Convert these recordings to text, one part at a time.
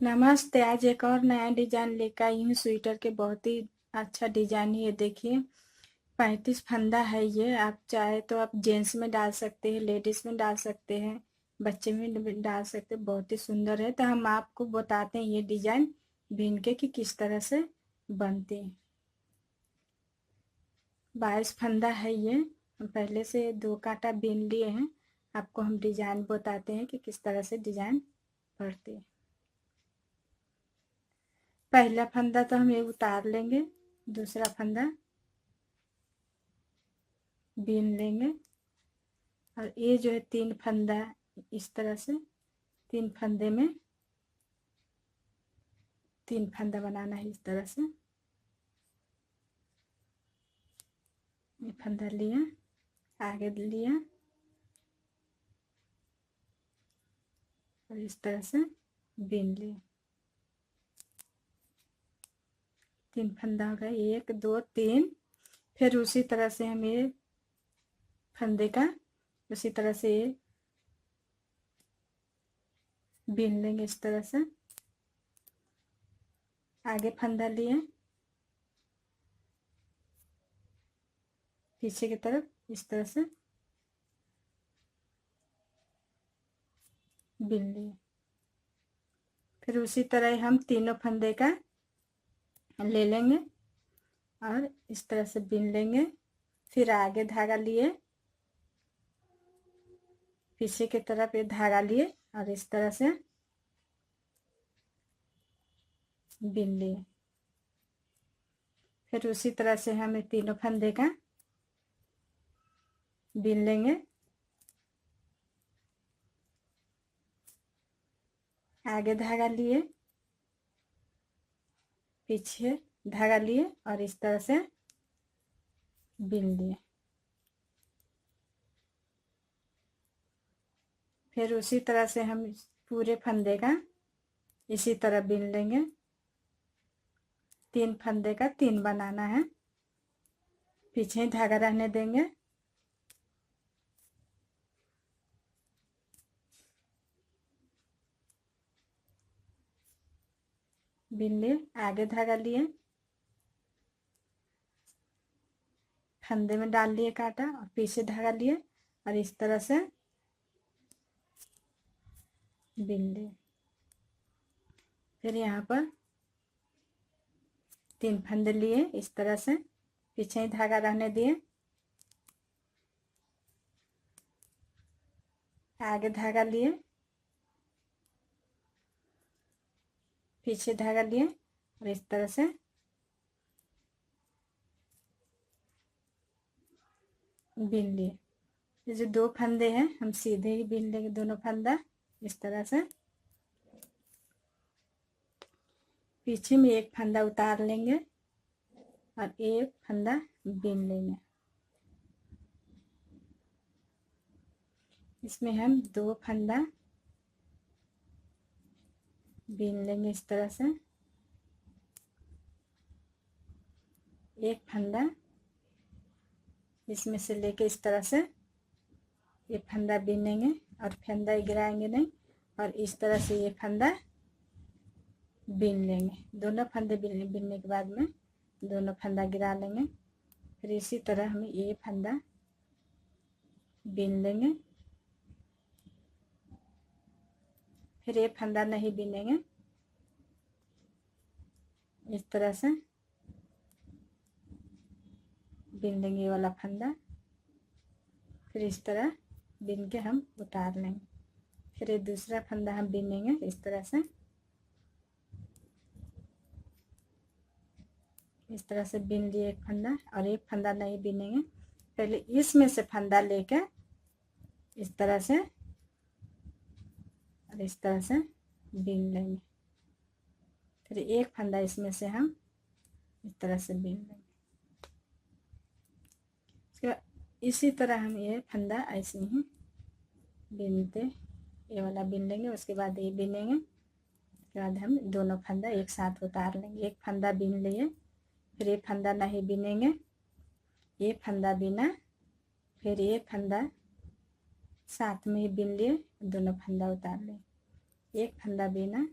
नमस्ते। आज एक और नया डिजाइन लेकर आई हूँ स्वेटर के। बहुत ही अच्छा डिजाइन है ये, देखिए 35 फंदा है ये। आप चाहे तो आप जेंट्स में डाल सकते हैं, लेडीज में डाल सकते हैं, बच्चे में भी डाल सकते हैं। बहुत ही सुंदर है। तो हम आपको बताते हैं ये डिजाइन बीन के कि किस तरह से बनती है। 22 फंदा है ये। हम पहले से 2 कांटा बीन लिए हैं। आपको हम डिजाइन बताते हैं कि किस तरह से डिजाइन पड़ती है। पहला फंदा तो हम ये उतार लेंगे, दूसरा फंदा बीन लेंगे, और ये जो है 3 फंदा इस तरह से 3 फंदे में 3 फंदा बनाना है इस तरह से। ये फंदा लिया, आगे लिया और इस तरह से बीन लिया। 3 फंदा हो गया, 1 2 3। फिर उसी तरह से हम ये फंदे का उसी तरह से ये बीन लेंगे इस तरह से। आगे फंदा लिए, पीछे की तरफ इस तरह से बीन लिए। फिर उसी तरह हम तीनों फंदे का ले लेंगे और इस तरह से बीन लेंगे। फिर आगे धागा लिए, पीछे की तरफ ये धागा लिए और इस तरह से बीन लिए। फिर उसी तरह से हम तीनों फंदे का बीन लेंगे। आगे धागा लिए, पीछे धागा लिए और इस तरह से बीन लिए। फिर उसी तरह से हम पूरे फंदे का इसी तरह बीन लेंगे। 3 फंदे का 3 बनाना है, पीछे ही धागा रहने देंगे। बीन लिए, आगे धागा लिए, फंदे में डाल लिए कांटा और पीछे धागा लिए और इस तरह से बीन लिए। फिर यहाँ पर 3 फंदे लिए इस तरह से, पीछे ही धागा रहने दिए, आगे धागा लिए, पीछे धागा लिए और इस तरह से बीन लिए। ये जो 2 फंदे हैं हम सीधे ही बीन लेंगे, दोनों फंदा इस तरह से। पीछे में 1 फंदा उतार लेंगे और 1 फंदा बीन लेंगे। इसमें हम 2 फंदा बीन लेंगे इस तरह से। 1 फंदा इसमें से लेके इस तरह से ये फंदा बीनेंगे और फंदा गिराएंगे नहीं, और इस तरह से ये फंदा बीन लेंगे। दोनों फंदे बीनने के बाद में दोनों फंदा गिरा लेंगे। फिर इसी तरह हम ये फंदा बीन लेंगे। फिर ये फंदा नहीं बीनेंगे, इस तरह से बीन लेंगे ये वाला फंदा। फिर इस तरह बीन के हम उतार लेंगे। फिर ये दूसरा फंदा हम बीनेंगे इस तरह से। इस तरह से बीन लिए 1 फंदा और 1 फंदा नहीं बीनेंगे, पहले इसमें से फंदा लेकर इस तरह से और इस तरह से बीन लेंगे। फिर 1 फंदा इसमें से हम इस तरह से बीन लेंगे। इसके बाद इसी तरह हम ये फंदा ऐसे ही बीनते, ये वाला बीन लेंगे, उसके बाद ये बीनेंगे। उसके बाद हम दोनों फंदा एक साथ उतार लेंगे। 1 फंदा बीन लिए, फिर ये फंदा नहीं बीनेंगे, ये फंदा बीना, फिर ये फंदा साथ में ही बीन लिए, दोनों फंदा उतार लिए। 1 फंदा बीना,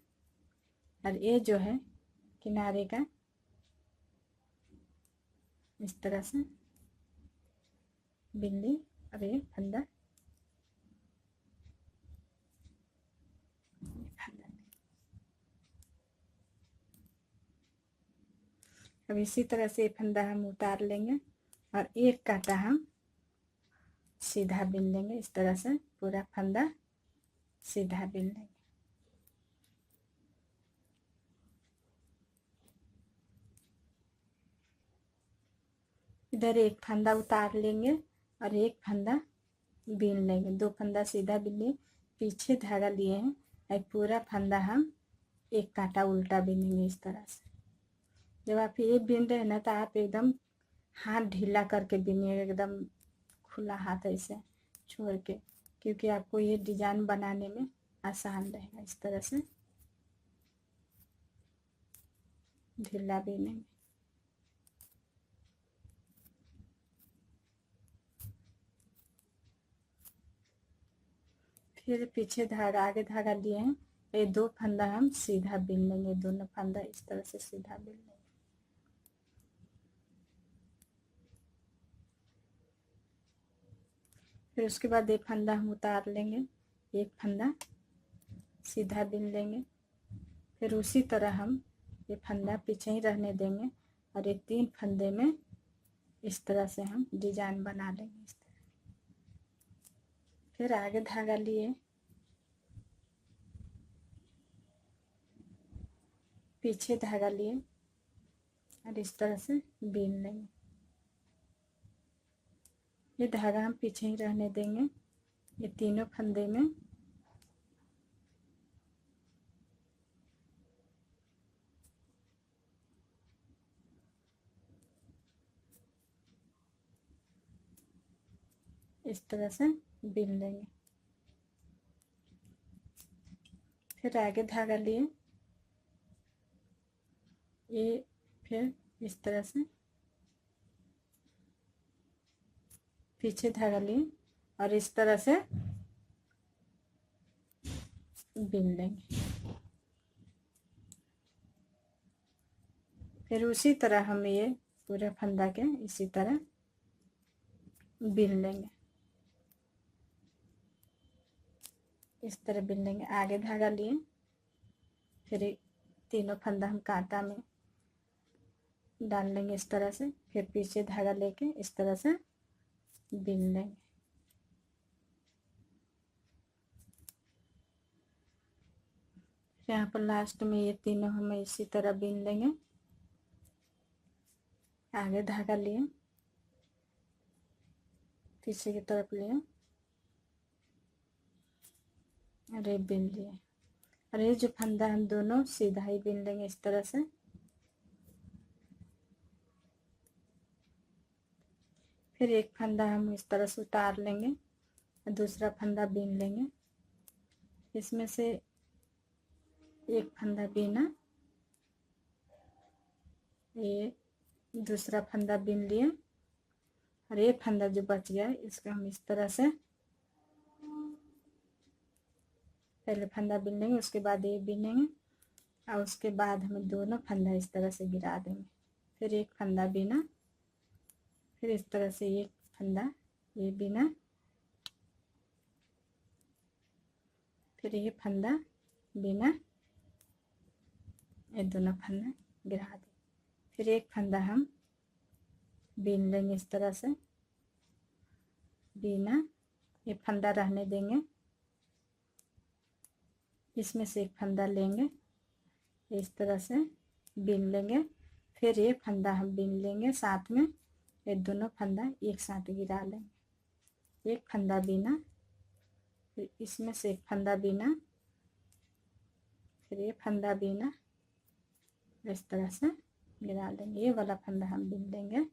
और ये जो है किनारे का इस तरह से बिंदी और ये फंदा अब इसी तरह से फंदा हम उतार लेंगे और एक कांटा हम सीधा बिन लेंगे। इस तरह से पूरा फंदा सीधा बिन लेंगे। इधर एक फंदा उतार लेंगे और एक फंदा बिन लेंगे। दो फंदा सीधा बिन लिए, पीछे धागा लिए हैं और पूरा फंदा हम एक कांटा उल्टा बिनेंगे इस तरह से। जब आप ये बिन रहे हैं ना तो आप एकदम हाथ ढीला करके बिनिए, एकदम खुला हाथ ऐसे छोड़ के, क्योंकि आपको ये डिजाइन बनाने में आसान रहेगा। इस तरह से ढीला बिनेंगे। फिर पीछे धागा आगे धागा लिए हैं, ये दो फंदा हम सीधा बिन लेंगे। दोनों फंदा इस तरह से सीधा बिन लेंगे। फिर उसके बाद एक फंदा हम उतार लेंगे, एक फंदा सीधा बिन लेंगे। फिर उसी तरह हम ये फंदा पीछे ही रहने देंगे और ये तीन फंदे में इस तरह से हम डिजाइन बना लेंगे इस तरह। फिर आगे धागा लिए, पीछे धागा लिए और इस तरह से बिन लेंगे। ये धागा हम पीछे ही रहने देंगे। ये तीनों फंदे में इस तरह से बिन लेंगे। फिर आगे धागा लिए, ये फिर इस तरह से पीछे धागा लिए और इस तरह से बिन लेंगे। फिर उसी तरह हम ये पूरे फंदा के इसी तरह बिन लेंगे। इस तरह बिन लेंगे। आगे धागा लिए, फिर तीनों फंदा हम कांटा में डाल लेंगे इस तरह से। फिर पीछे धागा लेके इस तरह से बिन लेंगे। यहाँ पर लास्ट में ये तीनों हम इसी तरह बिन लेंगे। आगे धागा लिए, पीछे की तरफ लिए और ये बिन लिए। और ये जो फंदा हम दोनों सीधा ही बिन लेंगे इस तरह से। फिर एक फंदा हम इस तरह से उतार लेंगे और दूसरा फंदा बिन लेंगे। इसमें से एक फंदा बिना, ये दूसरा फंदा बिन लिए और ये फंदा जो बच गया इसको हम इस तरह से पहले फंदा बिन लेंगे, उसके बाद ये बिनेंगे और उसके बाद हम दोनों फंदा इस तरह से गिरा देंगे। फिर एक फंदा बिना, फिर इस तरह से एक फंदा ये बिना, फिर ये फंदा बिना, ये दोनों फंदा गिरा दें। फिर एक फंदा हम बिन लेंगे इस तरह से बिना, ये फंदा रहने देंगे। इसमें से एक फंदा लेंगे, इस तरह से बिन लेंगे। फिर ये फंदा हम बिन लेंगे साथ में, ये दोनों फंदा एक साथ गिरा लेंगे। एक फंदा बिना, फिर इसमें से एक फंदा बिना, फिर ये फंदा बिना, इस तरह से गिरा लेंगे। ये वाला फंदा हम बिन लेंगे,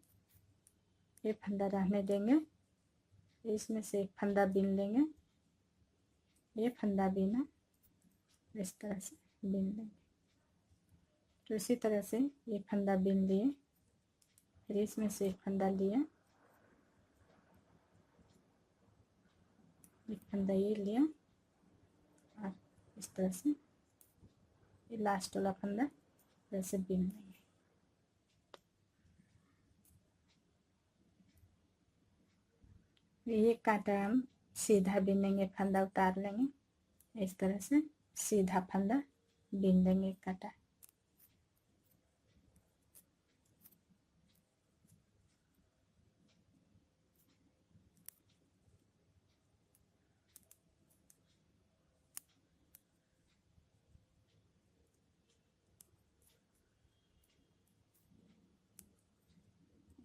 ये फंदा रहने देंगे। इसमें से एक फंदा बिन लेंगे, ये फंदा बिना, इस तरह से बिन लेंगे। तो इसी तरह से ये फंदा बिन लिए, फिर इसमें से एक फंदा लिया, एक फंदा ये लिया और इस तरह से ये लास्ट वाला फंदा जैसे बीन लेंगे। ये कांटा हम सीधा बीनेंगे, फंदा उतार लेंगे इस तरह से, सीधा फंदा बीन लेंगे एक कांटा।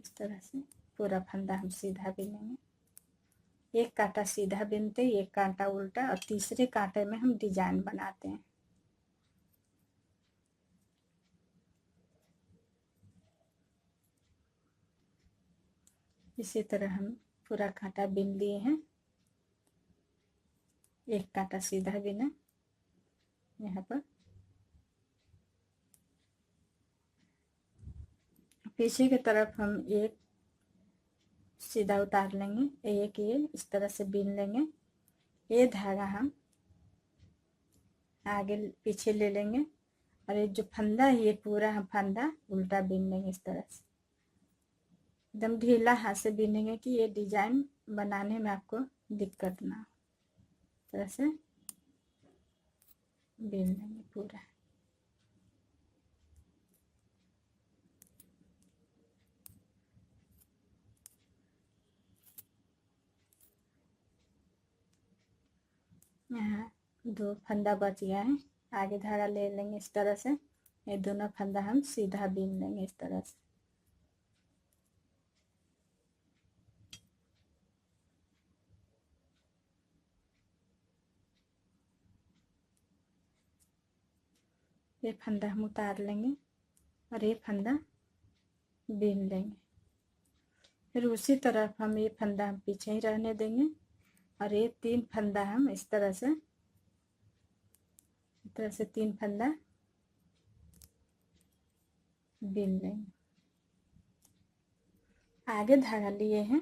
इस तरह से पूरा फंदा हम सीधा बीनेंगे। एक कांटा सीधा बीनते, एक कांटा उल्टा, और तीसरे कांटे में हम डिजाइन बनाते हैं। इसी तरह हम पूरा कांटा बीन लिए हैं। एक कांटा सीधा बीना यहाँ पर, पीछे की तरफ हम एक सीधा उतार लेंगे, एक ये इस तरह से बीन लेंगे। ये धागा हम आगे पीछे ले लेंगे, और ये जो फंदा है ये पूरा हम फंदा उल्टा बीन लेंगे इस तरह से। एकदम ढीला हाथ से बीनेंगे कि ये डिजाइन बनाने में आपको दिक्कत ना हो। इस तरह से बीन लेंगे पूरा। यहाँ 2 फंदा बच गया है, आगे धागा ले लेंगे इस तरह से। ये दोनों फंदा हम सीधा बीन लेंगे इस तरह से। ये फंदा हम उतार लेंगे और ये फंदा बीन लेंगे। फिर उसी तरफ हम ये फंदा हम पीछे ही रहने देंगे, और ये 3 फंदा हम इस तरह से 3 फंदा बीन लेंगे। आगे धागा लिए हैं,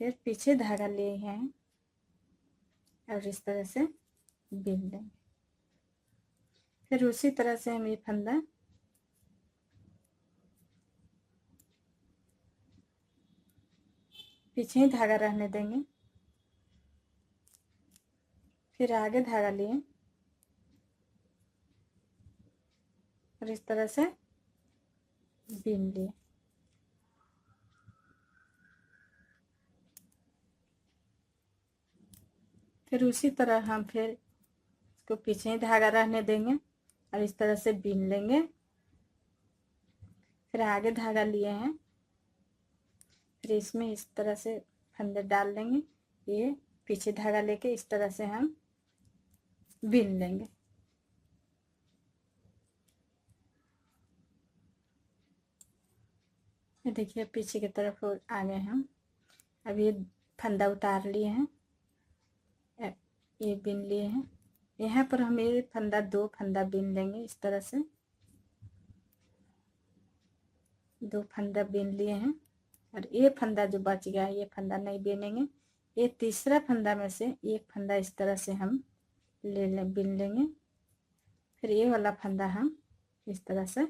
फिर पीछे धागा लिए हैं, और इस तरह से बीन लेंगे। फिर उसी तरह से हम ये फंदा पीछे ही धागा रहने देंगे। फिर आगे धागा लिए और इस तरह से बीन लिए। फिर उसी तरह हम फिर इसको पीछे ही धागा रहने देंगे और इस तरह से बीन लेंगे। फिर आगे धागा लिए हैं, फिर इसमें इस तरह से फंदे डाल देंगे। ये पीछे धागा लेके इस तरह से हम बीन लेंगे। ये देखिए पीछे की तरफ आ गए हम। अब ये फंदा उतार लिए हैं, ये बीन लिए हैं। यहाँ पर हम ये फंदा 2 फंदा बीन लेंगे इस तरह से। 2 फंदा बीन लिए हैं, और ये फंदा जो बच गया है ये फंदा नहीं बीनेंगे। ये तीसरा फंदा में से एक फंदा इस तरह से हम बीन लेंगे। फिर ये वाला फंदा हम इस तरह से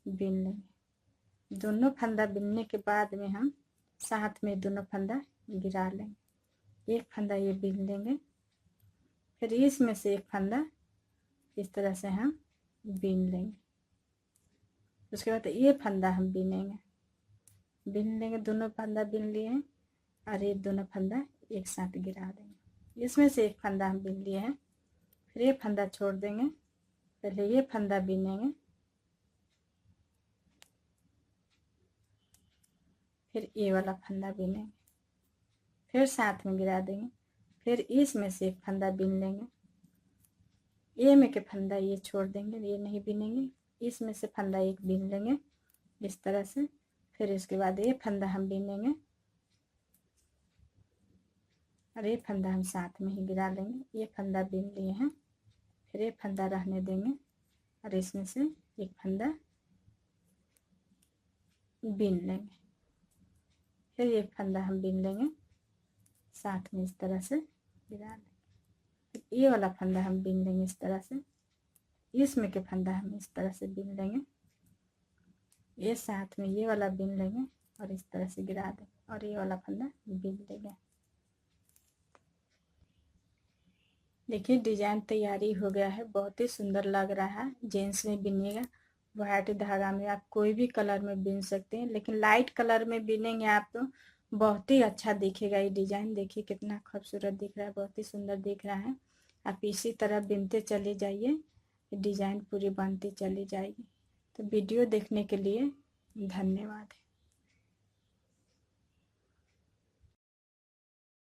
बीन लेंगे। दोनों फंदा बीनने के बाद में हम साथ में दोनों फंदा गिरा लेंगे। एक फंदा ये बीन लेंगे, फिर इसमें से एक फंदा इस तरह से हम बीन लेंगे। उसके बाद ये फंदा हम बीन लेंगे। दोनों फंदा बीन लिए हैं, और ये दोनों फंदा एक साथ गिरा देंगे। इसमें से एक फंदा हम बीन लिए हैं, फिर ये फंदा छोड़ देंगे। पहले ये फंदा बीनेंगे, फिर ये वाला फंदा बीनेंगे, फिर साथ में गिरा देंगे। फिर इसमें से एक फंदा बीन लेंगे। ये में के फंदा ये छोड़ देंगे, ये नहीं बीनेंगे। इसमें से फंदा एक बीन लेंगे इस तरह से। फिर इसके बाद ये फंदा हम बीनेंगे, और ये फंदा हम साथ में ही गिरा लेंगे। ये फंदा बीन लिए हैं, फिर ये फंदा रहने देंगे, और इसमें से एक फंदा बीन लेंगे। फिर एक फंदा हम बीन लेंगे, साथ में इस तरह से गिरा लेंगे। ये वाला फंदा हम बीन लेंगे इस तरह से, इसमें के फंदा हम इस तरह से बीन लेंगे, ये साथ में ये वाला बीन लेंगे और इस तरह से गिरा देंगे और ये वाला फंदा बीन लेंगे। देखिए डिजाइन तैयारी हो गया है, बहुत ही सुंदर लग रहा है। जेंट्स में बिनिएगा, वाइट धागा में आप कोई भी कलर में बिन सकते हैं, लेकिन लाइट कलर में बिनेंगे आप तो बहुत ही अच्छा दिखेगा ये डिजाइन। देखिए कितना खूबसूरत दिख रहा है, बहुत ही सुंदर दिख रहा है। आप इसी तरह बिनते चले जाइए, डिजाइन पूरी बनती चली जाएगी। तो वीडियो देखने के लिए धन्यवाद।